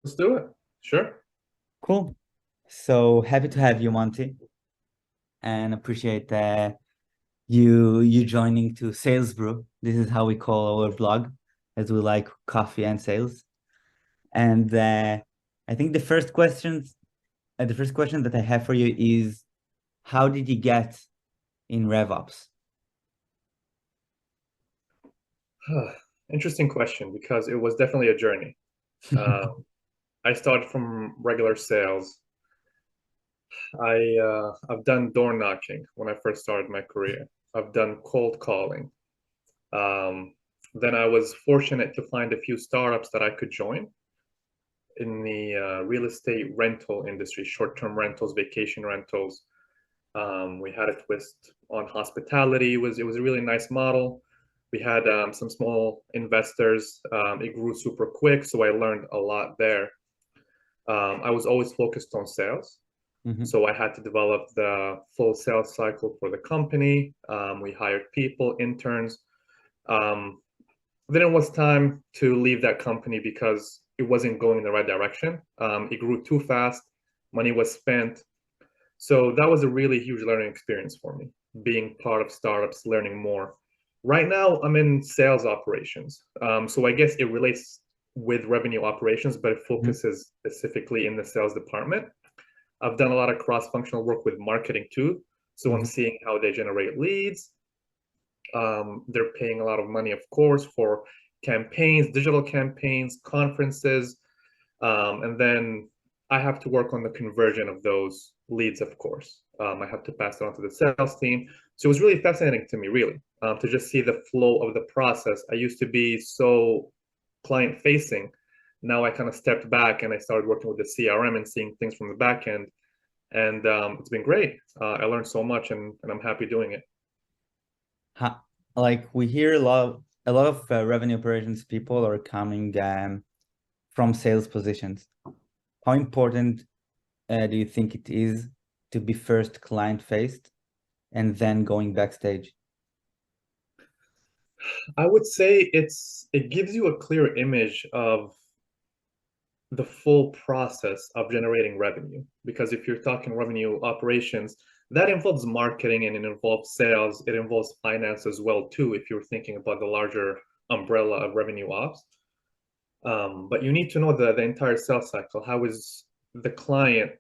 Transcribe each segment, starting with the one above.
Let's do it. Sure. Cool. So happy to have you, Monty, and appreciate you joining to Sales Brew. This is how we call our blog, as we like coffee and sales. And I think the first question that I have for you is, how did you get in RevOps? Interesting question because it was definitely a journey. Uh, I started from regular sales. I've done door knocking when I first started my career. I've done cold calling. Um, then I was fortunate to find a few startups that I could join in the real estate rental industry, short-term rentals, vacation rentals. We had a twist on hospitality. It was a really nice model. We had some small investors. It grew super quick, so I learned a lot there. I was always focused on sales, Mhm. so I had to develop the full sales cycle for the company. We hired people, interns. Um, then it was time to leave that company because it wasn't going in the right direction. It grew too fast. Money was spent, so that was a really huge learning experience for me, being part of startups, learning more. Right now, I'm in sales operations. So I guess it relates with revenue operations, but it Mhm. focuses specifically in the sales department. I've done a lot of cross-functional work with marketing too. So I'm Mhm. seeing how they generate leads. They're paying a lot of money, of course, for campaigns, digital campaigns, conferences, and then I have to work on the conversion of those leads, of course. I have to pass it on to the sales team. So it was really fascinating to me, really, to just see the flow of the process. I used to be so client facing. Now I kind of stepped back and I started working with the CRM and seeing things from the back end. And it's been great. I learned so much and I'm happy doing it. Ha like we hear a lot of revenue operations people are coming from sales positions. How important do you think it is to be first client faced and then going backstage? I would say it gives you a clear image of the full process of generating revenue. Because if you're talking revenue operations, that involves marketing and it involves sales, it involves finance as well too, if you're thinking about the larger umbrella of revenue ops. But you need to know the entire sales cycle. How is the client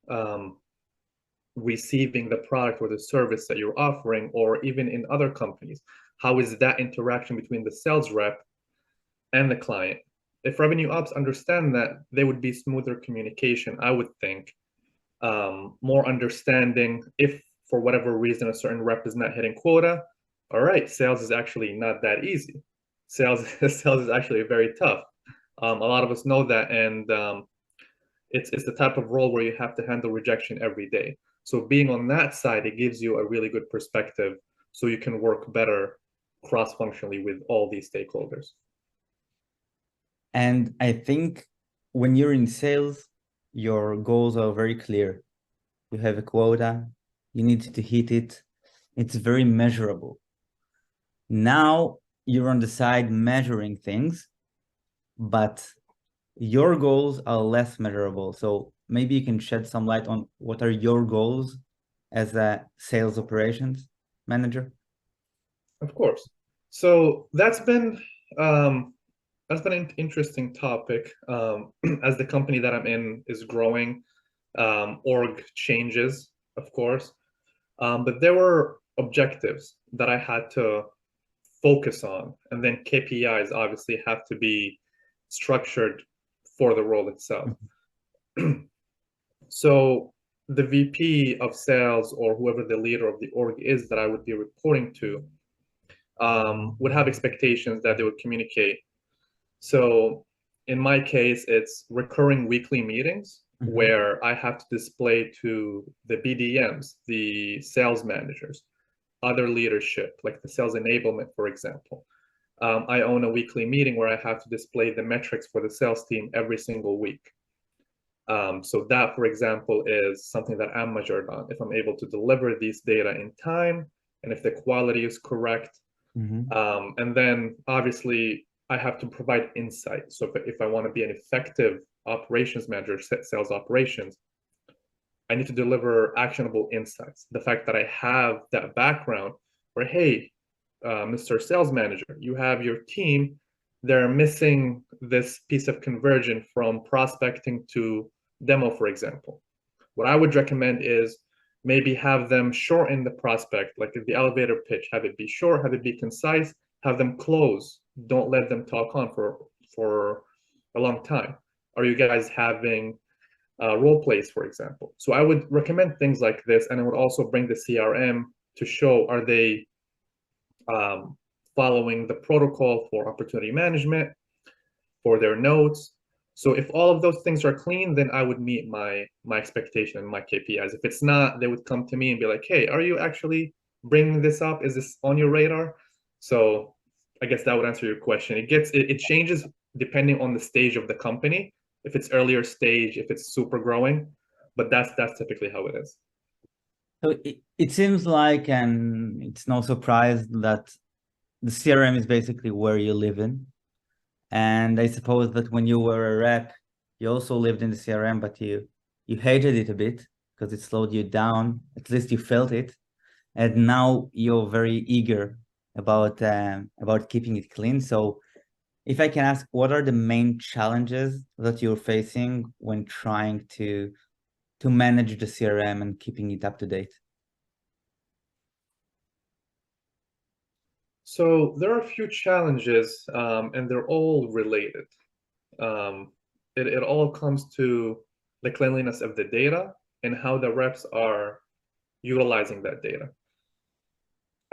um, receiving the product or the service that you're offering, or even in other companies? How is that interaction between the sales rep and the client? If revenue ops understand that, there would be smoother communication, I would think. More understanding if for whatever reason a certain rep is not hitting quota. All right, sales is actually not that easy. Sales sales is actually very tough. A lot of us know that, and it's the type of role where you have to handle rejection every day. So being on that side, it gives you a really good perspective, so you can work better cross-functionally with all these stakeholders. And I think when you're in sales, your goals are very clear. You have a quota, you need to hit it. It's very measurable. Now you're on the side measuring things, but your goals are less measurable. So maybe you can shed some light on what are your goals as a sales operations manager. Of course. So um, that's been an interesting topic. As the company that I'm in is growing, org changes, of course. But there were objectives that I had to focus on, and then KPIs obviously have to be structured for the role itself. So the VP of sales or whoever the leader of the org is that I would be reporting to would have expectations that they would communicate. So in my case, it's recurring weekly meetings Mhm. where I have to display to the BDMs, the sales managers, other leadership, like the sales enablement, for example. I own a weekly meeting where I have to display the metrics for the sales team every single week. So that, for example, is something that I'm measured on. If I'm able to deliver these data in time and if the quality is correct, Mhm. and then obviously I have to provide insight. So if I want to be an effective operations manager, sales operations, I need to deliver actionable insights. The fact that I have that background where, hey, Mr. Sales Manager, you have your team, they're missing this piece of conversion from prospecting to demo, for example. What I would recommend is maybe have them shorten the prospect, like the elevator pitch, have it be short, have it be concise, have them close. Don't let them talk on for a long time. Are you guys having role plays, for example? So I would recommend things like this, and I would also bring the CRM to show, are they following the protocol for opportunity management, for their notes. So if all of those things are clean, then I would meet my expectation and my KPIs. If it's not, they would come to me and be like, hey, are you actually bringing this up? Is this on your radar? So I guess that would answer your question. It changes depending on the stage of the company. If it's earlier stage, if it's super growing, but that's typically how it is. So it seems like, and it's no surprise that the CRM is basically where you live in. And I suppose that when you were a rep, you also lived in the CRM, but you hated it a bit because it slowed you down. At least you felt it. And now you're very eager about keeping it clean. So if I can ask, what are the main challenges that you're facing when trying to manage the CRM and keeping it up to date? So there are a few challenges, and they're all related. It all comes to the cleanliness of the data and how the reps are utilizing that data.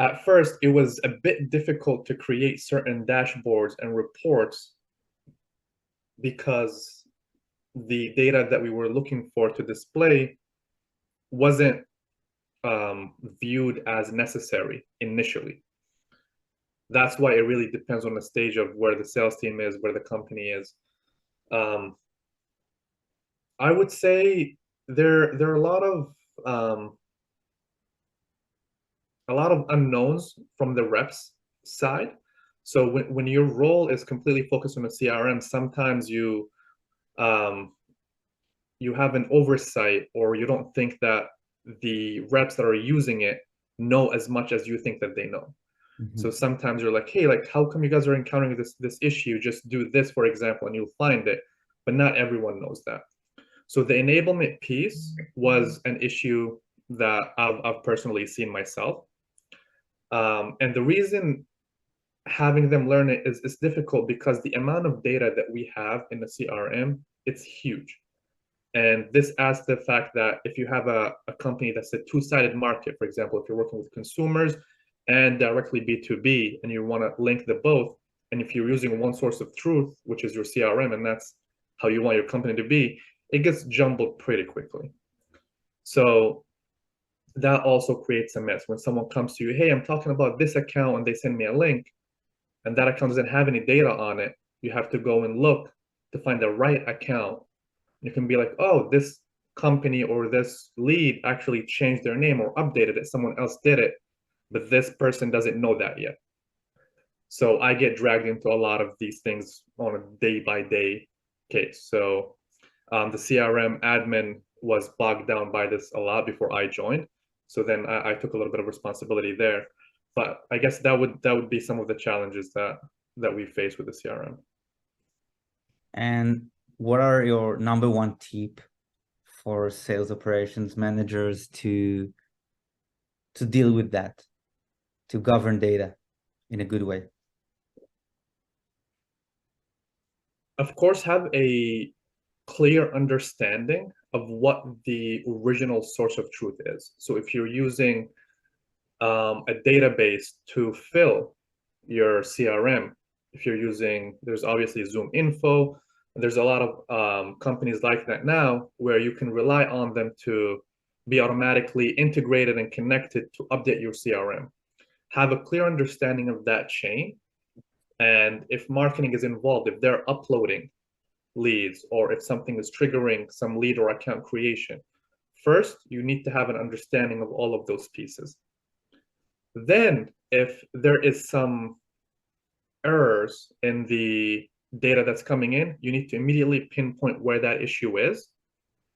At first, it was a bit difficult to create certain dashboards and reports because the data that we were looking for to display wasn't viewed as necessary initially. That's why it really depends on the stage of where the sales team is, where the company is. I would say there are a lot of unknowns from the reps side. So when your role is completely focused on the CRM, sometimes you have an oversight, or you don't think that the reps that are using it know as much as you think that they know. Mm-hmm. So sometimes you're like, hey, like, how come you guys are encountering this issue? Just do this, for example, and you'll find it. But not everyone knows that. So the enablement piece was an issue that I've personally seen myself. And the reason having them learn it is difficult because the amount of data that we have in the CRM, it's huge. And this adds to the fact that if you have a company that's a two-sided market, for example, if you're working with consumers and directly B2B, and you want to link the both, and if you're using one source of truth, which is your CRM, and that's how you want your company to be, it gets jumbled pretty quickly. So that also creates a mess. When someone comes to you, hey, I'm talking about this account, and they send me a link, and that account doesn't have any data on it, you have to go and look to find the right account. You can be like, oh, this company or this lead actually changed their name or updated it. Someone else did it, but this person doesn't know that yet. So I get dragged into a lot of these things on a day-by-day case. So the CRM admin was bogged down by this a lot before I joined. So then I took a little bit of responsibility there. But I guess that would be some of the challenges that we face with the CRM. And what are your number one tip for sales operations managers to deal with that, to govern data in a good way? Of course, have a clear understanding of what the original source of truth is. So if you're using a database to fill your CRM, if you're using, there's obviously Zoom Info, and there's a lot of companies like that now where you can rely on them to be automatically integrated and connected to update your CRM. Have a clear understanding of that chain. And if marketing is involved, if they're uploading leads, or if something is triggering some lead or account creation, first, you need to have an understanding of all of those pieces. Then, if there is some errors in the data that's coming in, you need to immediately pinpoint where that issue is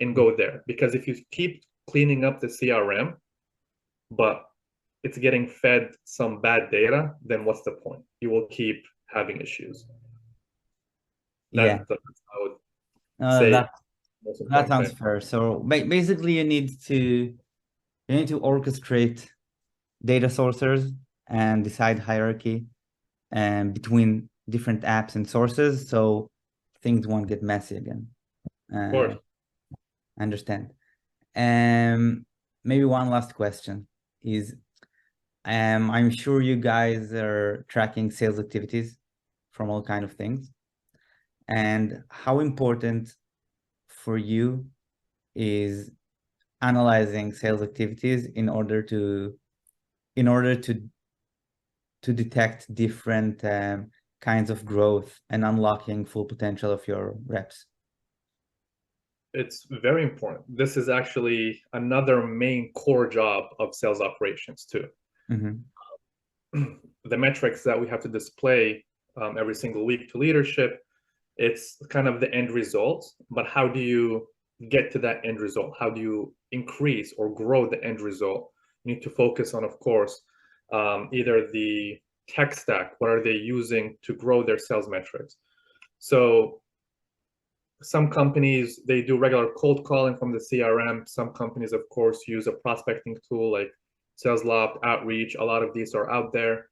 and go there. Because if you keep cleaning up the CRM, but it's getting fed some bad data, then what's the point? You will keep having issues. Yeah, That's how I would say most that important sounds thing. fair. So basically, you need to orchestrate data sources and decide hierarchy and between different apps and sources, so things won't get messy again. Of course. I understand. Maybe one last question is, I'm sure you guys are tracking sales activities from all kind of things, and how important for you is analyzing sales activities in order to detect different kinds of growth and unlocking full potential of your reps. It's very important. This is actually another main core job of sales operations too. The metrics that we have to display every single week to leadership, it's kind of the end result, but how do you get to that end result? How do you increase or grow the end result? You need to focus on, of course, either the tech stack, what are they using to grow their sales metrics? So some companies, they do regular cold calling from the CRM. Some companies, of course, use a prospecting tool like SalesLoft, Outreach. A lot of these are out there.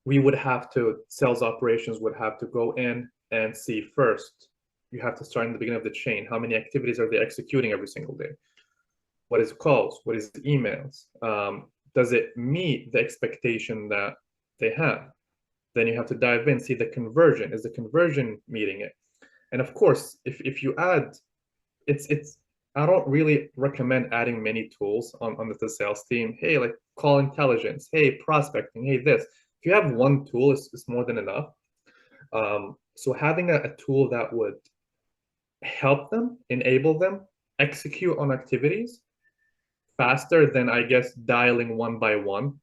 We would have to, sales operations would have to go in and see first. You have to start in the beginning of the chain. How many activities are they executing every single day? What is calls? What is emails? Does it meet the expectation that they have? Then you have to dive in, see the conversion. Is the conversion meeting it? And of course, if you add, it's I don't really recommend adding many tools on the sales team. Hey, like call intelligence. Hey, prospecting. Hey, this. If you have one tool, it's more than enough. So having a tool that would help them, enable them, execute on activities faster than, I guess, dialing one by one.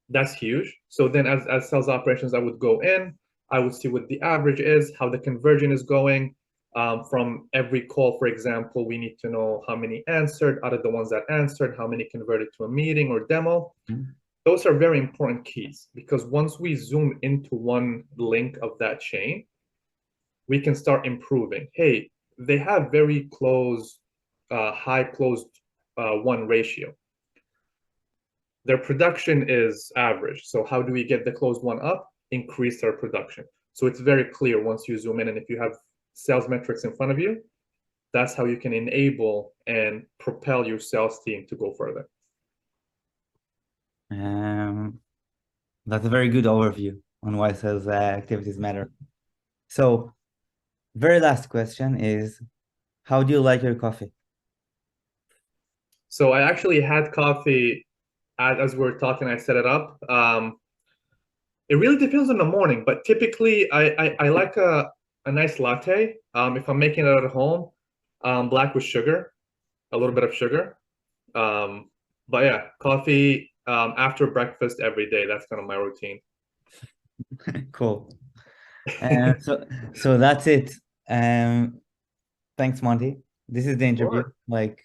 That's huge. So then as sales operations, I would go in, I would see what the average is, how the conversion is going. From every call, for example, we need to know how many answered. Out of the ones that answered, how many converted to a meeting or demo. Those are very important keys, because once we zoom into one link of that chain, we can start improving. Hey, they have very close, high closed one ratio. Their production is average. So how do we get the closed one up? Increase their production. So it's very clear once you zoom in, and if you have sales metrics in front of you, that's how you can enable and propel your sales team to go further. That's a very good overview on why sales activities matter. So, very last question is, how do you like your coffee? So I actually had coffee as we were talking. I set it up. It really depends on the morning, but typically I like a nice latte. If I'm making it at home, black with sugar, a little bit of sugar. But yeah, coffee after breakfast every day. That's kind of my routine. Cool. So that's it. Thanks, Monty. This is the interview. Sure. Like,